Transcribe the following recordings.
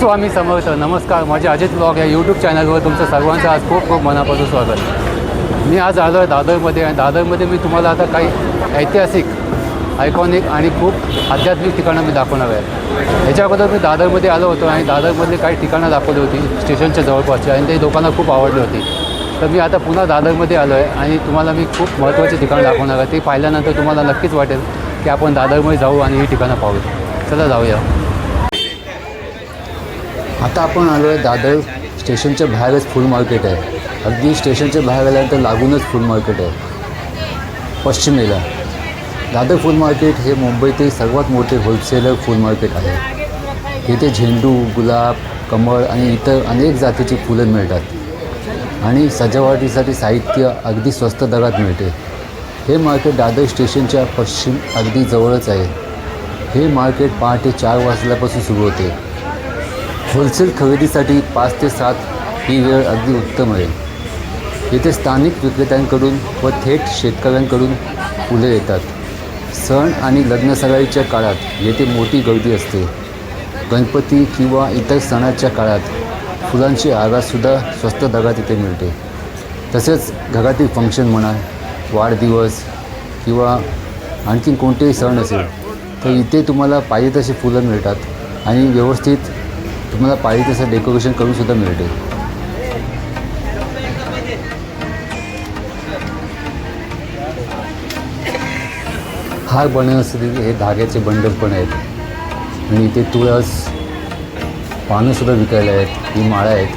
स्वामी समर्थ. नमस्कार. माझे अजित ब्लॉग या यूट्यूब चॅनलवर तुमचं सर्वांचं आज खूप खूप मनापासून स्वागत. मी आज आलो आहे दादरमध्ये आणि दादरमध्ये मी तुम्हाला आता काही ऐतिहासिक, आयकॉनिक आणि खूप आध्यात्मिक ठिकाणं मी दाखवणार आहे. ह्याच्या अगोदर मी दादरमध्ये आलो होतो आणि दादरमधली काही ठिकाणं दाखवली होती स्टेशनच्या जवळपासची आणि ते लोकांना खूप आवडली होती. तर मी आता पुन्हा दादरमध्ये आलो आहे आणि तुम्हाला मी खूप महत्त्वाची ठिकाणं दाखवणार आहे. ते पाहिल्यानंतर तुम्हाला नक्कीच वाटेल की आपण दादरमध्ये जाऊ आणि ही ठिकाणं पाहू. चला जाऊया. आता आपण आलो आहे दादर स्टेशनच्या बाहेरच फूल मार्केट आहे. अगदी स्टेशनच्या बाहेर आल्यानंतर लागूनच फूल मार्केट आहे. पश्चिमेला दादर फूल मार्केट हे मुंबईतील सर्वात मोठे होलसेलर फूल मार्केट आहे. इथे झेंडू, गुलाब, कमळ आणि इतर अनेक जातीची फुलं मिळतात आणि सजावटीसाठी साहित्य अगदी स्वस्त दरात मिळते. हे मार्केट दादर स्टेशनच्या पश्चिम अगदी जवळच आहे. हे मार्केट पहाटे 4 वाजल्यापासून सुरू होते. होलसेल खरेदीसाठी 5 ते 7 ही वेळ अगदी उत्तम आहे. येथे स्थानिक विक्रेत्यांकडून व थेट शेतकऱ्यांकडून फुले येतात. सण आणि लग्नसराईच्या काळात येथे मोठी गर्दी असते. गणपती किंवा इतर सणाच्या काळात फुलांची आराससुद्धा स्वस्त दरात इथे मिळते. तसेच घरातील फंक्शन म्हणा, वाढदिवस किंवा आणखीन कोणतेही सण असेल तर इथे तुम्हाला पाहिजे तशी फुलं मिळतात आणि व्यवस्थित तुम्हाला पाहिजे तसं डेकोरेशन करूनसुद्धा मिळते. हार बनवण्यासाठी हे धाग्याचे बंडल पण आहेत आणि इथे तुळस, पानंसुद्धा विकायला आहेत. ही माळा आहेत.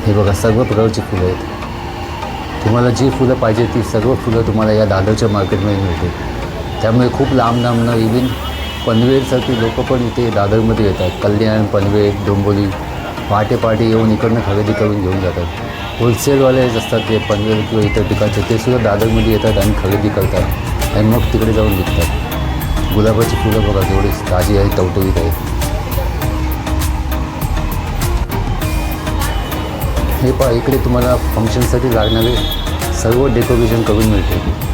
हे बघा सर्व प्रकारची फुलं आहेत. तुम्हाला जी फुलं पाहिजे ती सर्व फुलं तुम्हाला या दादरच्या मार्केटमध्ये मिळते. त्यामुळे खूप लांब लांबनं इव्हन पनवेलसारखी लोकं पण इथे दादरमध्ये येतात. कल्याण, पनवेल, डोंबिवली पहाटे येऊन इकडनं खरेदी करून घेऊन जातात. होलसेलवाले असतात ते पनवेल किंवा इतर ठिकाणचे, ते सुद्धा दादरमध्ये येतात आणि खरेदी करतात आणि मग तिकडे जाऊन विकतात. गुलाबाची फुलं बघा तेवढी ताजी आहेत, टवटवीत आहेत. हे पहा, इकडे तुम्हाला फंक्शनसाठी लागणारे सर्व डेकोरेशन करून मिळते.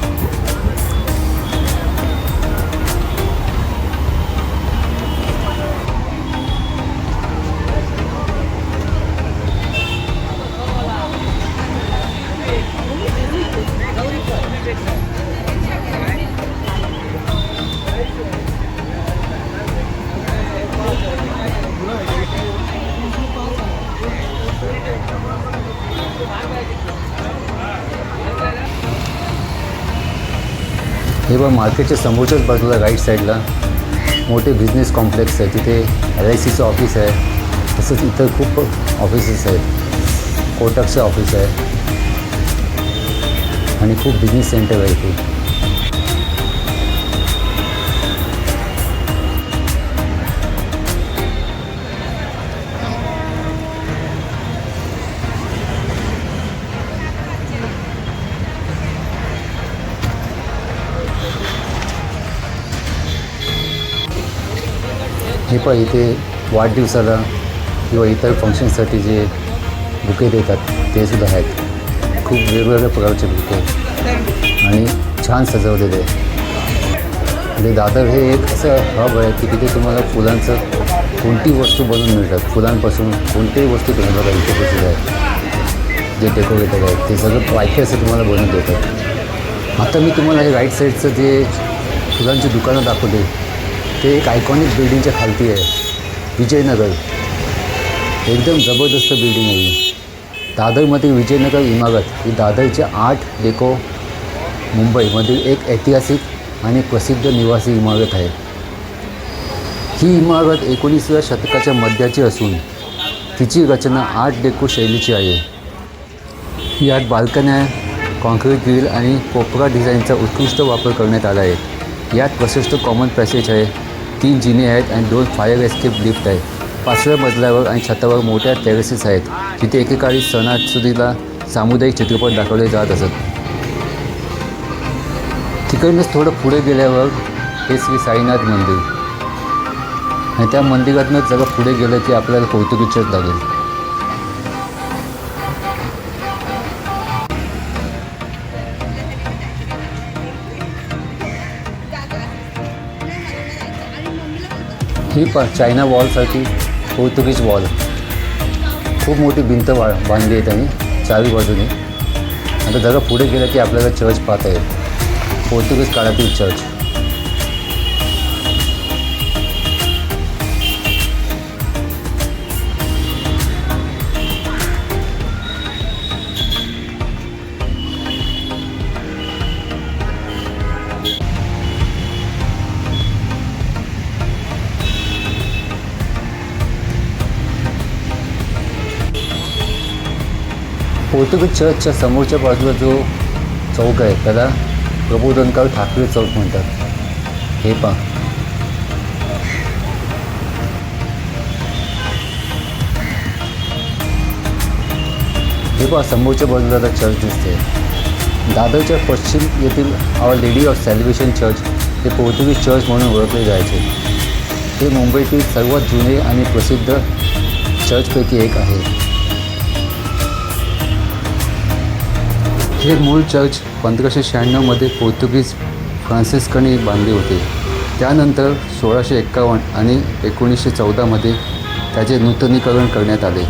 हे बघा, मार्केटच्या समोरच्याच बाजूला राईट साईडला मोठे बिझनेस कॉम्प्लेक्स आहे. तिथे LICचं ऑफिस आहे. तसंच इतर खूप ऑफिसेस आहेत. कोटकचं ऑफिस आहे आणि खूप बिझनेस सेंटर आहे इथे. हे पण इथे वाढदिवसाला किंवा इतर फंक्शनसाठी जे बुके देतात ते सुद्धा आहेत. खूप वेगवेगळ्या प्रकारचे बुके आणि छान सजवलेले आहे. म्हणजे दादर हे एक असं हब आहे की तिथे तुम्हाला फुलांचं कोणती वस्तू बनवून मिळतात. फुलांपासून कोणतीही वस्तू तुम्ही बघा इथे बसलेलं आहे. जे डेकोरेटर आहेत ते सगळं पाहिजे असं तुम्हाला बनवून देतात. आता मी तुम्हाला हे राईट साईडचं जे फुलांची दुकानं दाखवले ते एक आयकॉनिक बिल्डिंगच्या खालती आहे. विजयनगर एकदम जबरदस्त बिल्डिंग आहे. दादरमधील विजयनगर इमारत ही दादरच्या आर्ट डेको मुंबईमधील एक ऐतिहासिक आणि प्रसिद्ध निवासी इमारत आहे. ही इमारत 19व्या शतकाच्या मध्याची असून तिची रचना आर्ट डेको शैलीची आहे. यात बाल्कन्या, कॉन्क्रीट ग्रिल आणि कोपरा डिझाईनचा उत्कृष्ट वापर करण्यात आला आहे. यात प्रशस्त कॉमन पॅसेज आहे, 3 जिने आहेत आणि 2 फायर एस्केप लिफ्ट आहेत. 5व्या मजल्यावर आणि छतावर मोठ्या टेरेसेस आहेत जिथे एकेकाळी सणासुदीला सामुदायिक चित्रपट दाखवले जात असत. तिकडनंच थोडं पुढे गेल्यावर हे श्री साईनाथ मंदिर आणि त्या मंदिरातूनच जरा पुढे गेलं की आपल्याला पोर्तुगीज चर्च लागेल. ही चायना वॉलसारखी पोर्तुगीज वॉल, खूप मोठी भिंत बांधली आहे त्यांनी चारी बाजूने. आता जरा पुढे गेलं की आपल्याला चर्च पाहता येईल, पोर्तुगीज काळातील चर्च. पोर्तुगीज चर्चच्या समोरच्या बाजूला जो चौक आहे त्याला प्रबोधनकार ठाकरे चौक म्हणतात. हे पहा, हे पहा समोरच्या बाजूला आता चर्च दिसते. दादरच्या पश्चिम येथील आवर लेडी ऑफ सॅल्वेशन चर्च हे पोर्तुगीज चर्च म्हणून ओळखले जायचे. हे मुंबईतील सर्वात जुने आणि प्रसिद्ध चर्चपैकी एक आहे. हे मूळ चर्च 1596मध्ये पोर्तुगीज फ्रान्सिस्कनी बांधले होते. त्यानंतर 1651 आणि 1914मध्ये त्याचे नूतनीकरण करण्यात आले.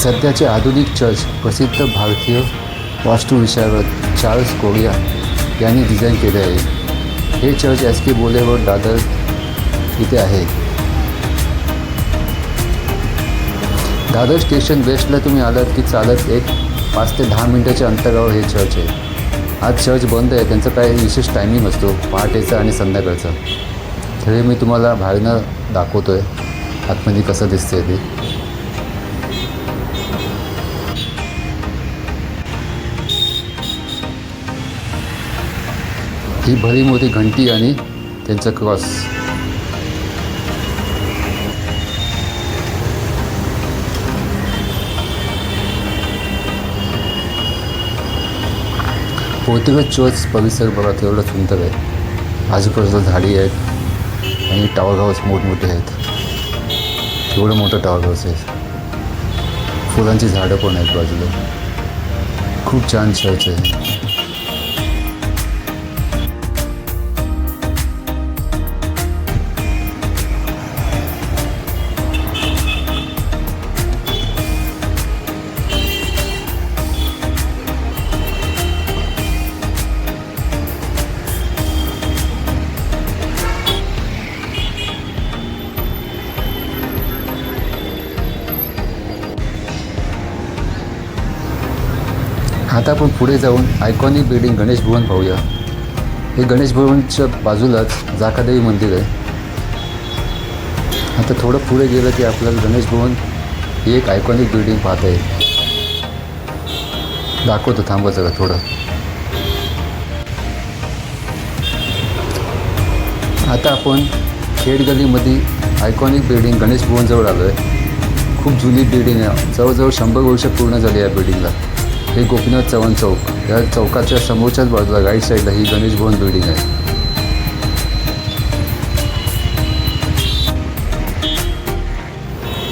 सध्याचे आधुनिक चर्च प्रसिद्ध भारतीय वास्तुविशारद चार्ल्स कोरिया यांनी डिझाईन केले आहे. हे चर्च SK बोलेरोड दादर इथे आहे. दादर स्टेशन वेस्टला तुम्ही आलात की चालत एक 5 ते 10 मिनटाच्या अंतरावर हे चर्च आहे. आज चर्च बंद आहे, त्यांचा काही विशेष टायमिंग असतो पहाटेचा आणि संध्याकाळचा. तर मी तुम्हाला बाहेरनं दाखवतो आहे आतमध्ये कसं दिसतंय ते. ही भली मोठी घंटी आणि त्यांचा क्रॉस. पोर्तुगीज चर्च परिसर बघा तेवढं सुंदर आहे. आजूबाजूला झाडी आहेत आणि टॉवर हाऊस मोठमोठे आहेत. एवढं मोठं टॉवर हाऊस आहे. फुलांची झाडं पण आहेत बाजूला. खूप छान चर्च आहे. आता आपण पुढे जाऊन आयकॉनिक बिल्डिंग गणेश भवन पाहूया. हे गणेश भवनच्या बाजूलाच जाकादेवी मंदिर आहे. आता थोडं पुढे गेलं की आपल्याला गणेश भवन ही एक आयकॉनिक बिल्डिंग पाहता येईल. दाखवतो, थांबा जरा थोडं. आता आपण खेड गलीमध्ये आयकॉनिक बिल्डिंग गणेश भवनजवळ आलो आहे. खूप जुनी बिल्डिंग आहे, जवळजवळ 100 वर्ष पूर्ण झाली या बिल्डिंगला. हे गोपीनाथ चव्हाण चौक, या चौकाच्या समोरच्याच बाजूला राईट साईडला ही गणेश भवन बिल्डिंग आहे.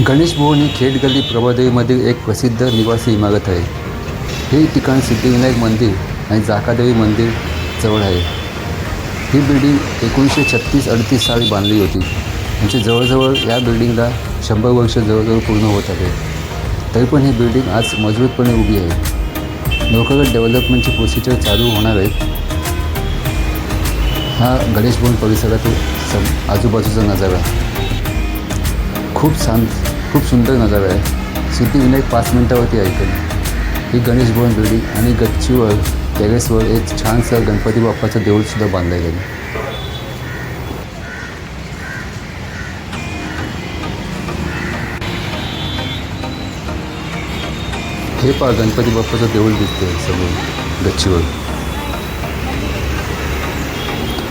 गणेश भवन ही खेड गल्ली प्रभादेवीमधील एक प्रसिद्ध निवासी इमारत आहे. हे ठिकाण सिद्धिविनायक मंदिर आणि जाकादेवी मंदिर जवळ आहे. ही बिल्डिंग 1936-38 साली बांधली होती. म्हणजे जवळजवळ या बिल्डिंगला 100 वर्ष जवळजवळ पूर्ण होत आहे. तरी पण ही बिल्डिंग आज मजबूतपणे उभी आहे. लवकरच डेव्हलपमेंटची प्रोसिजर चालू होणार आहे. हा गणेश भवन परिसरातील आजूबाजूचा नजारा खूप सुंदर नजारा आहे. सिद्धिविनायक 5 मिनिटावरती ऐकलं. ही गणेश भवन बिल्डिंग आणि गच्चीवर टेरेसवर एक छानसं गणपती बाप्पाचं देऊळसुद्धा बांधलं गेलं. हे पहा, गणपती बाप्पाचं देऊळ दिसते समोर गच्चीवर.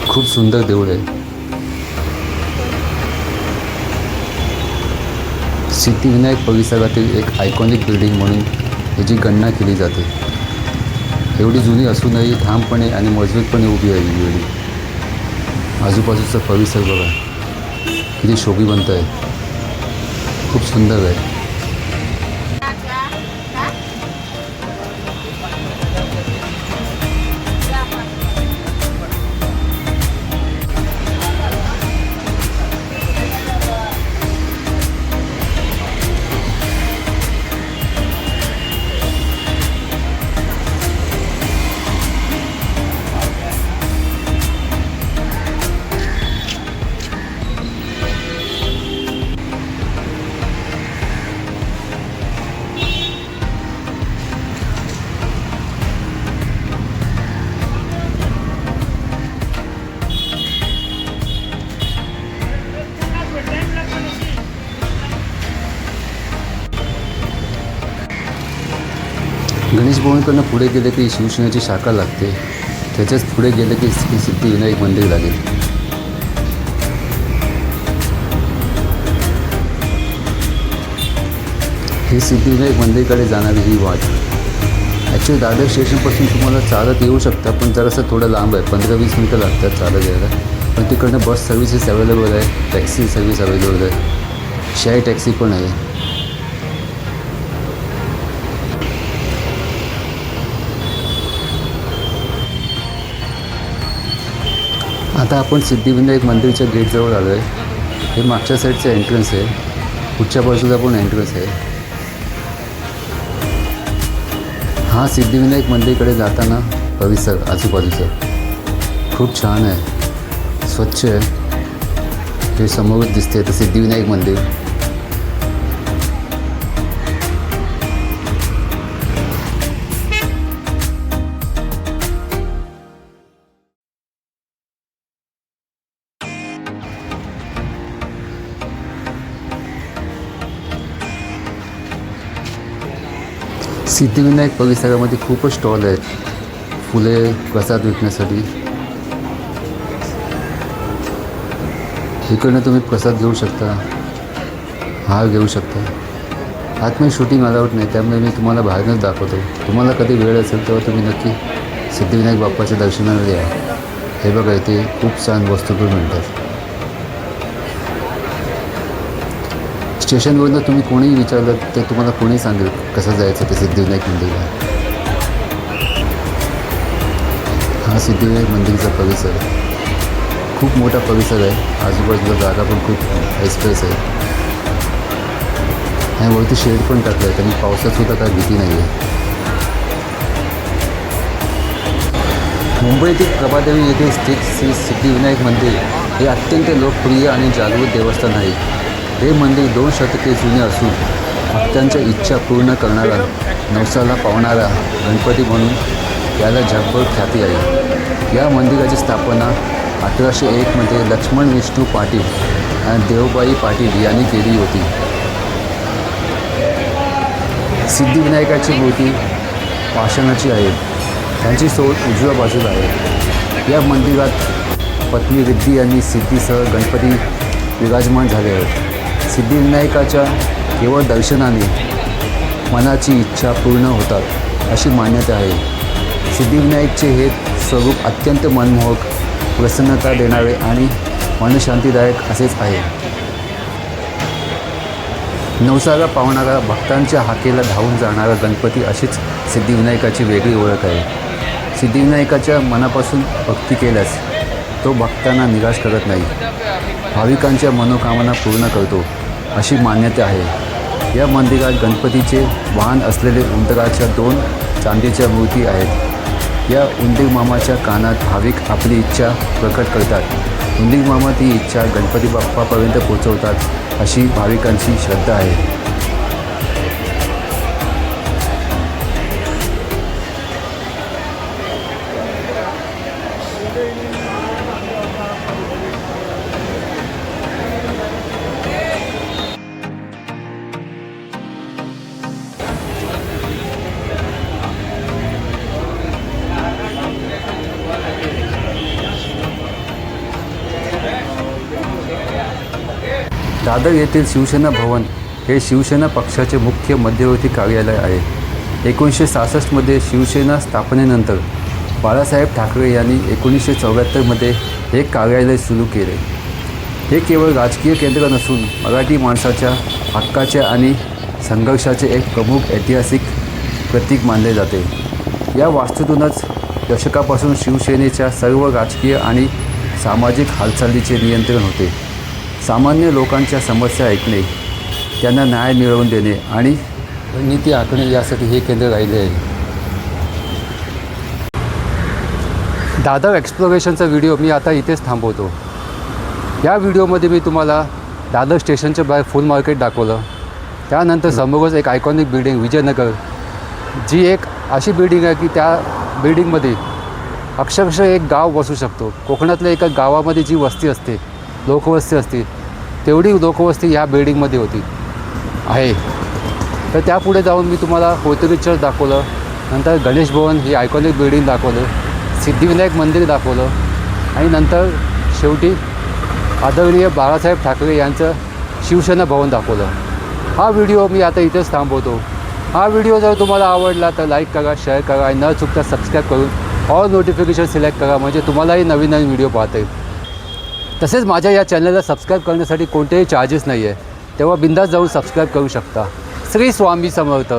खूप सुंदर देऊळ आहे. सिद्धिविनायक परिसरातील एक आयकॉनिक बिल्डिंग म्हणून याची गणना केली जाते. एवढी जुनी असूनही ठामपणे आणि मजबूतपणे उभी आहे ही बिल्डिंग. आजूबाजूचा परिसर बघा किती शोभीवंत आहे, खूप सुंदर आहे. गणेश भवनकडनं पुढे गेले की शिवसेनेची शाखा लागते, त्याच्याच पुढे गेले की सिद्धिविनायक मंदिर लागेल. हे सिद्धिविनायक मंदिरकडे जाणारी ही वाट. ॲक्च्युली दादर स्टेशनपासून तुम्हाला चालत येऊ शकता, पण जरासं थोडं लांब आहे, 15-20 मिनटं लागतात चालत यायला. पण तिकडनं बस सर्व्हिसेस अवेलेबल आहे, टॅक्सी सर्व्हिस अवेलेबल आहे, शेअर टॅक्सी पण आहे. आता आपण सिद्धिविनायक मंदिरच्या गेटजवळ आलो आहे. हे मागच्या साईडचं एंट्रन्स आहे, पुढच्या बाजूला पण एंट्रन्स आहे. हा सिद्धिविनायक मंदिरकडे जाताना परिसर आजूबाजूचा खूप छान आहे, स्वच्छ आहे. हे समोरच दिसते तर सिद्धिविनायक मंदिर. सिद्धिविनायक परिसरामध्ये खूपच स्टॉल आहेत, फुले प्रसाद विकण्यासाठी. इकडनं तुम्ही प्रसाद घेऊ शकता, हार घेऊ शकता. आतमध्ये शूटिंग अलाउड नाही, त्यामुळे मी तुम्हाला बाहेरनंच दाखवतो. तुम्हाला कधी वेळ असेल तेव्हा तुम्ही नक्की सिद्धिविनायक बाप्पाच्या दर्शनाला या. हे बघा, इथे खूप छान वस्तू पण मिळतात. स्टेशनवरनं तुम्ही कोणीही विचारलं तर तुम्हाला कोणी सांगेल कसं जायचं ते सिद्धिविनायक मंदिरला. हा सिद्धिविनायक मंदिरचा परिसर खूप मोठा परिसर आहे. आजूबाजूला जागा पण खूप एक्सप्रेस आहे आणि वरती शेड पण टाकलं आहे, त्यांनी पावसातसुद्धा काय भीती नाही आहे. मुंबईतील प्रभादेवी येथे स्थित श्री सिद्धिविनायक मंदिर हे अत्यंत लोकप्रिय आणि जागृत देवस्थान आहे. हे मंदिर 2 शतके जुने असून भक्तांच्या इच्छा पूर्ण करणारा, नवसाला पावणारा गणपती म्हणून याला जगभर ख्याती आहे. या मंदिराची स्थापना 1801मध्ये लक्ष्मण विष्णू पाटील आणि देवबाई पाटील यांनी केली होती. सिद्धिविनायकाची मूर्ती पाषाणाची आहे, त्यांची सोड उजव्या बाजूला आहे. या मंदिरात पत्नी रिद्धी आणि सिद्धीसह गणपती विराजमान झाले आहेत. सिद्धिविनायकाच्या केवळ दर्शनाने मनाची इच्छा पूर्ण होतात अशी मान्यता आहे. सिद्धिविनायकचे हे स्वरूप अत्यंत मनमोहक, प्रसन्नता देणारे आणि मनशांतीदायक असेच आहे. नवसाला पावणारा, भक्तांच्या हाकेला धावून जाणारा गणपती अशीच सिद्धिविनायकाची वेगळी ओळख आहे. सिद्धिविनायकाच्या मनापासून भक्ती केल्यास तो भक्तांना निराश करत नाही, भाविकांच्या मनोकामना पूर्ण करतो अशी मान्यता आहे. या मंदिरात गणपतीचे वाहन असलेले उंदराच्या 2 चांदीच्या मूर्ती आहेत. या उंदीर मामाच्या कानात भाविक आपली इच्छा प्रकट करतात. उंदीर मामा ती इच्छा गणपती बाप्पापर्यंत पोहोचवतात अशी भाविकांची श्रद्धा आहे. दादर येथील शिवसेना भवन हे शिवसेना पक्षाचे मुख्य मध्यवर्ती कार्यालय आहे. 1966मध्ये शिवसेना स्थापनेनंतर बाळासाहेब ठाकरे यांनी 1974मध्ये हे कार्यालय सुरू केले. हे केवळ राजकीय केंद्र नसून मराठी माणसाच्या हक्काच्या आणि संघर्षाचे एक प्रमुख ऐतिहासिक प्रतीक मानले जाते. या वास्तूतूनच दशकापासून शिवसेनेच्या सर्व राजकीय आणि सामाजिक हालचालीचे नियंत्रण होते. सामान्य लोकांच्या समस्या ऐकणे, त्यांना न्याय मिळवून देणे आणि नीती आखणे यासाठी हे केंद्र राहिले आहे. दादर एक्सप्लोरेशनचा व्हिडिओ मी आता इथेच थांबवतो. या व्हिडिओमध्ये मी तुम्हाला दादर स्टेशनच्या बाहेर फुल मार्केट दाखवलं. त्यानंतर समोरच एक आयकॉनिक बिल्डिंग विजयनगर, जी एक अशी बिल्डिंग आहे की त्या बिल्डिंगमध्ये अक्षरशः एक गाव बसू शकतो. कोकणातल्या एका गावामध्ये जी वस्ती असते, लोकवस्ती असते, तेवढी लोकवस्ती ह्या बिल्डिंगमध्ये आहे. तर त्यापुढे जाऊन मी तुम्हाला पोर्तुगीज चर्च दाखवलं. नंतर गणेश भवन ही आयकॉनिक बिल्डिंग दाखवलं, सिद्धिविनायक मंदिर दाखवलं आणि नंतर शेवटी आदरणीय बाळासाहेब ठाकरे यांचं शिवसेना भवन दाखवलं. हा व्हिडिओ मी आता इथेच थांबवतो. हा व्हिडिओ जर तुम्हाला आवडला तर लाईक करा, शेअर करा आणि न चुकता सबस्क्राईब करून ऑल नोटिफिकेशन सिलेक्ट करा, म्हणजे तुम्हालाही नवीन नवीन व्हिडिओ पाहता येईल. तसेच माझ्या या चॅनलला सबस्क्राईब करण्यासाठी कोणतेही चार्जेस नाही आहे, तेव्हा बिंदास जाऊन सबस्क्राईब करू शकता. श्री स्वामी समर्थ.